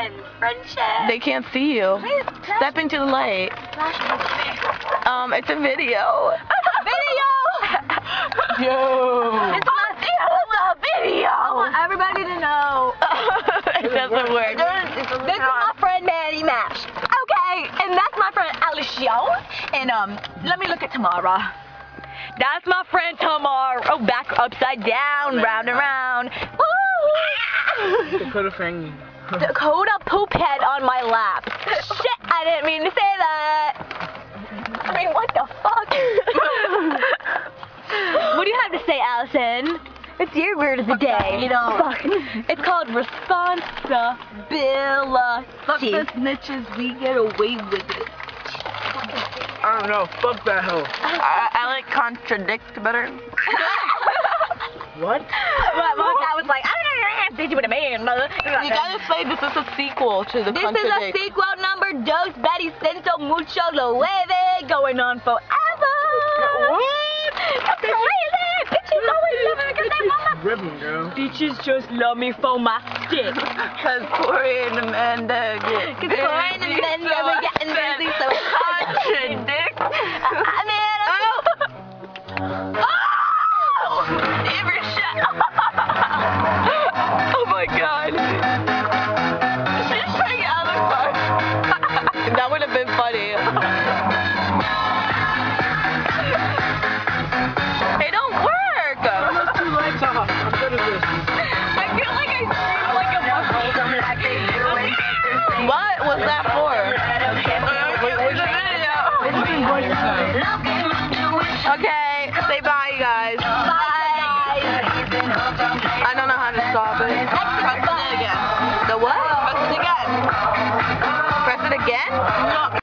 friends. Friendship. They can't see you. Step into the light. It's a video. Video! Yo. It's not a video! I want everybody to know. It doesn't work. This is my friend Manny Mash. Okay, and that's my friend Alicia. And let me look at Tamara. That's my friend Tamara. Oh, back upside down, round and round. Woo! Dakota Fangy. Dakota Poophead on my lap. Shit, I didn't mean to say that. I mean, what the fuck? What do you have to say, Allison? It's your word of the day. Fuck. It's called responsibility. Fuck the snitches, we get away with it. I don't know. Fuck that hoe. I like contradict better. What? My dad was like, I don't know, bitch with a man, mother. You gotta say this is a sequel to the This contradict. is a sequel number dos, Betty Cento Mucho Nueve, going on forever. What? That's crazy. Bitches always love me because they want my... Ribbon, girl. Bitches just love me for my stick. Cause Corey and Amanda get Because Corey and Amanda were getting busy, so it's contradict. I mean, Never shut up. Oh my god. She's trying out of fun. That would have been funny. It don't work. Put 2 lights off. I'm good at this. I feel like I screamed like a monkey. What was that for? Okay, say bye, you guys. bye, guys. I don't know how to stop it. Press it again. The what? Press it again. Press it again? No.